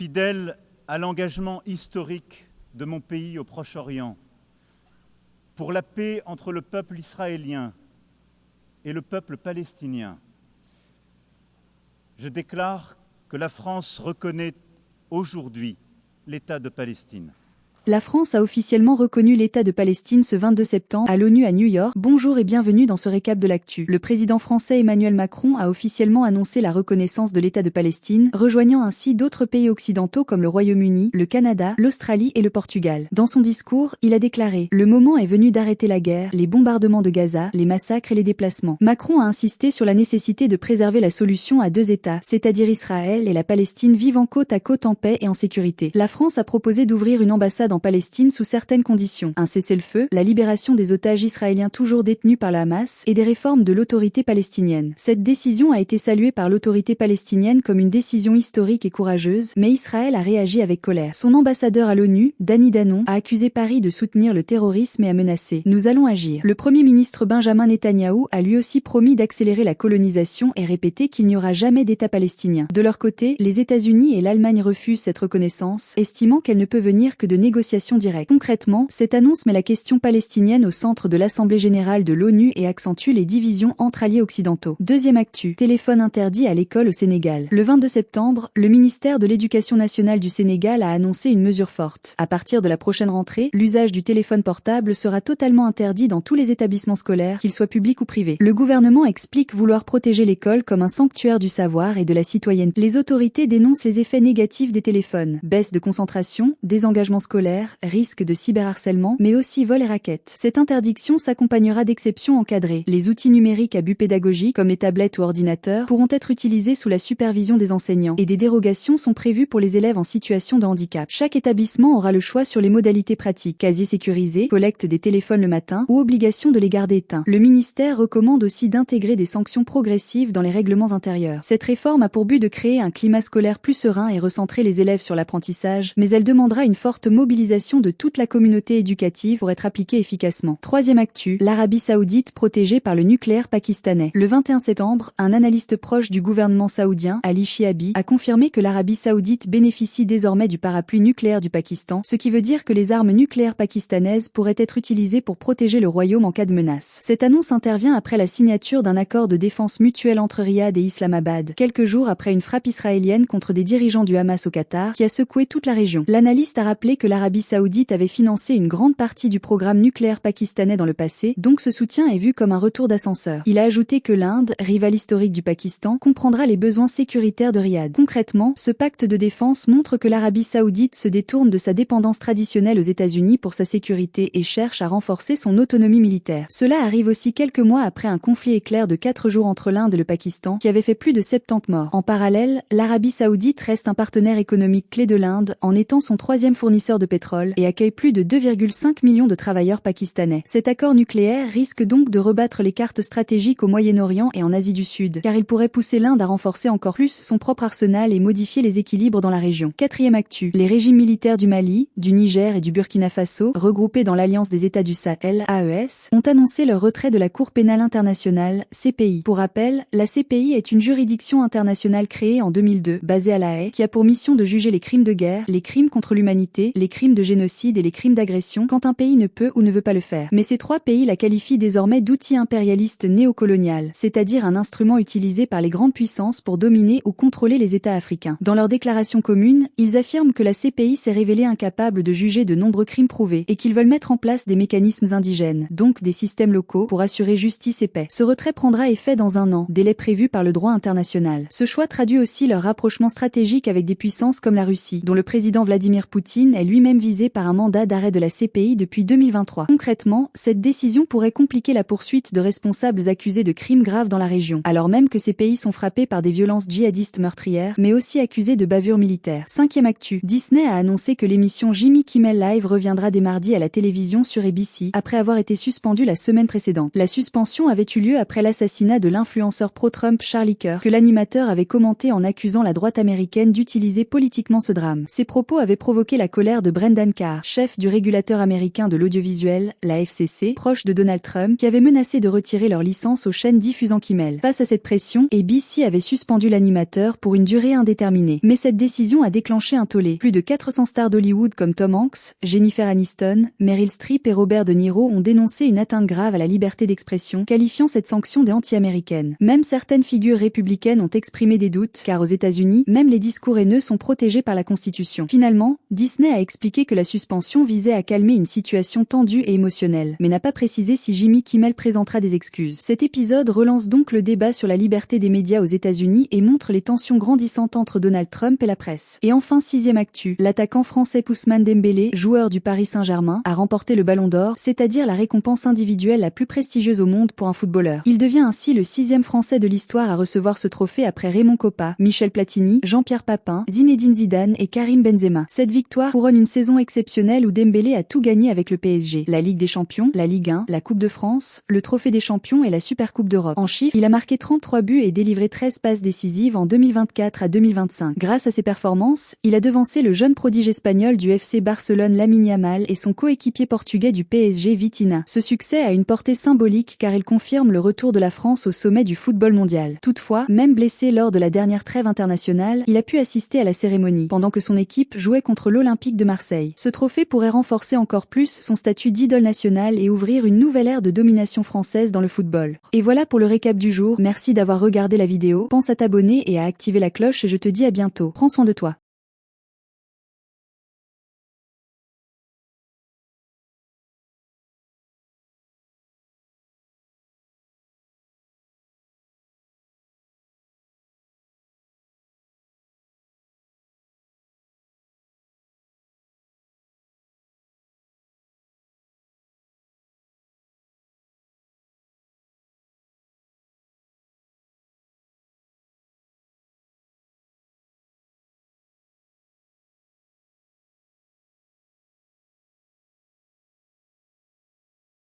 Fidèle à l'engagement historique de mon pays au Proche-Orient, pour la paix entre le peuple israélien et le peuple palestinien, je déclare que la France reconnaît aujourd'hui l'État de Palestine. La France a officiellement reconnu l'État de Palestine ce 22 septembre à l'ONU à New York. Bonjour et bienvenue dans ce récap de l'actu. Le président français Emmanuel Macron a officiellement annoncé la reconnaissance de l'État de Palestine, rejoignant ainsi d'autres pays occidentaux comme le Royaume-Uni, le Canada, l'Australie et le Portugal. Dans son discours, il a déclaré « Le moment est venu d'arrêter la guerre, les bombardements de Gaza, les massacres et les déplacements ». Macron a insisté sur la nécessité de préserver la solution à deux États, c'est-à-dire Israël et la Palestine vivant côte à côte en paix et en sécurité. La France a proposé d'ouvrir une ambassade en Palestine sous certaines conditions, un cessez-le-feu, la libération des otages israéliens toujours détenus par le Hamas et des réformes de l'autorité palestinienne. Cette décision a été saluée par l'autorité palestinienne comme une décision historique et courageuse, mais Israël a réagi avec colère. Son ambassadeur à l'ONU, Danny Danon, a accusé Paris de soutenir le terrorisme et a menacé « Nous allons agir ». Le Premier ministre Benjamin Netanyahou a lui aussi promis d'accélérer la colonisation et répété qu'il n'y aura jamais d'État palestinien. De leur côté, les États-Unis et l'Allemagne refusent cette reconnaissance, estimant qu'elle ne peut venir que de négociations directes. Concrètement, cette annonce met la question palestinienne au centre de l'Assemblée générale de l'ONU et accentue les divisions entre alliés occidentaux. Deuxième actu, téléphone interdit à l'école au Sénégal. Le 22 septembre, le ministère de l'Éducation nationale du Sénégal a annoncé une mesure forte. À partir de la prochaine rentrée, l'usage du téléphone portable sera totalement interdit dans tous les établissements scolaires, qu'ils soient publics ou privés. Le gouvernement explique vouloir protéger l'école comme un sanctuaire du savoir et de la citoyenneté. Les autorités dénoncent les effets négatifs des téléphones, baisse de concentration, désengagement scolaire, risque de cyberharcèlement, mais aussi vol et raquettes. Cette interdiction s'accompagnera d'exceptions encadrées. Les outils numériques à but pédagogique, comme les tablettes ou ordinateurs, pourront être utilisés sous la supervision des enseignants, et des dérogations sont prévues pour les élèves en situation de handicap. Chaque établissement aura le choix sur les modalités pratiques, casier sécurisé, collecte des téléphones le matin, ou obligation de les garder éteints. Le ministère recommande aussi d'intégrer des sanctions progressives dans les règlements intérieurs. Cette réforme a pour but de créer un climat scolaire plus serein et recentrer les élèves sur l'apprentissage, mais elle demandera une forte mobilisation de toute la communauté éducative pour être appliquée efficacement. Troisième actu, l'Arabie Saoudite protégée par le nucléaire pakistanais. Le 21 septembre, un analyste proche du gouvernement saoudien, Ali Shiabi, a confirmé que l'Arabie Saoudite bénéficie désormais du parapluie nucléaire du Pakistan, ce qui veut dire que les armes nucléaires pakistanaises pourraient être utilisées pour protéger le royaume en cas de menace. Cette annonce intervient après la signature d'un accord de défense mutuelle entre Riyad et Islamabad, quelques jours après une frappe israélienne contre des dirigeants du Hamas au Qatar, qui a secoué toute la région. L'analyste a rappelé que l'Arabie Saoudite avait financé une grande partie du programme nucléaire pakistanais dans le passé, donc ce soutien est vu comme un retour d'ascenseur. Il a ajouté que l'Inde, rival historique du Pakistan, comprendra les besoins sécuritaires de Riyad. Concrètement, ce pacte de défense montre que l'Arabie Saoudite se détourne de sa dépendance traditionnelle aux États-Unis pour sa sécurité et cherche à renforcer son autonomie militaire. Cela arrive aussi quelques mois après un conflit éclair de 4 jours entre l'Inde et le Pakistan, qui avait fait plus de 70 morts. En parallèle, l'Arabie Saoudite reste un partenaire économique clé de l'Inde, en étant son troisième fournisseur de pétrole, et accueille plus de 2,5 millions de travailleurs pakistanais. Cet accord nucléaire risque donc de rebattre les cartes stratégiques au Moyen-Orient et en Asie du Sud, car il pourrait pousser l'Inde à renforcer encore plus son propre arsenal et modifier les équilibres dans la région. Quatrième actu, les régimes militaires du Mali, du Niger et du Burkina Faso, regroupés dans l'Alliance des États du Sahel, AES, ont annoncé leur retrait de la Cour pénale internationale, CPI. Pour rappel, la CPI est une juridiction internationale créée en 2002, basée à La Haye, qui a pour mission de juger les crimes de guerre, les crimes contre l'humanité, les crimes de génocide et les crimes d'agression quand un pays ne peut ou ne veut pas le faire. Mais ces trois pays la qualifient désormais d'outil impérialiste néocolonial, c'est-à-dire un instrument utilisé par les grandes puissances pour dominer ou contrôler les États africains. Dans leur déclaration commune, ils affirment que la CPI s'est révélée incapable de juger de nombreux crimes prouvés et qu'ils veulent mettre en place des mécanismes indigènes, donc des systèmes locaux, pour assurer justice et paix. Ce retrait prendra effet dans 1 an, délai prévu par le droit international. Ce choix traduit aussi leur rapprochement stratégique avec des puissances comme la Russie, dont le président Vladimir Poutine est lui-même visé par un mandat d'arrêt de la CPI depuis 2023. Concrètement, cette décision pourrait compliquer la poursuite de responsables accusés de crimes graves dans la région, alors même que ces pays sont frappés par des violences djihadistes meurtrières, mais aussi accusés de bavures militaires. Cinquième actu, Disney a annoncé que l'émission Jimmy Kimmel Live reviendra dès mardi à la télévision sur ABC, après avoir été suspendue la semaine précédente. La suspension avait eu lieu après l'assassinat de l'influenceur pro-Trump Charlie Kirk, que l'animateur avait commenté en accusant la droite américaine d'utiliser politiquement ce drame. Ces propos avaient provoqué la colère de Brendan Carr, chef du régulateur américain de l'audiovisuel, la FCC, proche de Donald Trump, qui avait menacé de retirer leur licence aux chaînes diffusant Kimmel. Face à cette pression, ABC avait suspendu l'animateur pour une durée indéterminée. Mais cette décision a déclenché un tollé. Plus de 400 stars d'Hollywood comme Tom Hanks, Jennifer Aniston, Meryl Streep et Robert De Niro ont dénoncé une atteinte grave à la liberté d'expression, qualifiant cette sanction de anti-américaine. Même certaines figures républicaines ont exprimé des doutes, car aux États-Unis, même les discours haineux sont protégés par la Constitution. Finalement, Disney a expliqué que la suspension visait à calmer une situation tendue et émotionnelle, mais n'a pas précisé si Jimmy Kimmel présentera des excuses. Cet épisode relance donc le débat sur la liberté des médias aux États-Unis et montre les tensions grandissantes entre Donald Trump et la presse. Et enfin, 6e actu, l'attaquant français Ousmane Dembélé, joueur du Paris Saint-Germain, a remporté le Ballon d'Or, c'est-à-dire la récompense individuelle la plus prestigieuse au monde pour un footballeur. Il devient ainsi le 6e Français de l'histoire à recevoir ce trophée après Raymond Kopa, Michel Platini, Jean-Pierre Papin, Zinedine Zidane et Karim Benzema. Cette victoire couronne une saison exceptionnelle où Dembélé a tout gagné avec le PSG. La Ligue des Champions, la Ligue 1, la Coupe de France, le Trophée des Champions et la Supercoupe d'Europe. En chiffres, il a marqué 33 buts et délivré 13 passes décisives en 2024 à 2025. Grâce à ses performances, il a devancé le jeune prodige espagnol du FC Barcelone Lamine Yamal et son coéquipier portugais du PSG Vitinha. Ce succès a une portée symbolique car il confirme le retour de la France au sommet du football mondial. Toutefois, même blessé lors de la dernière trêve internationale, il a pu assister à la cérémonie, pendant que son équipe jouait contre l'Olympique de Marseille. Ce trophée pourrait renforcer encore plus son statut d'idole nationale et ouvrir une nouvelle ère de domination française dans le football. Et voilà pour le récap du jour, merci d'avoir regardé la vidéo, pense à t'abonner et à activer la cloche et je te dis à bientôt. Prends soin de toi.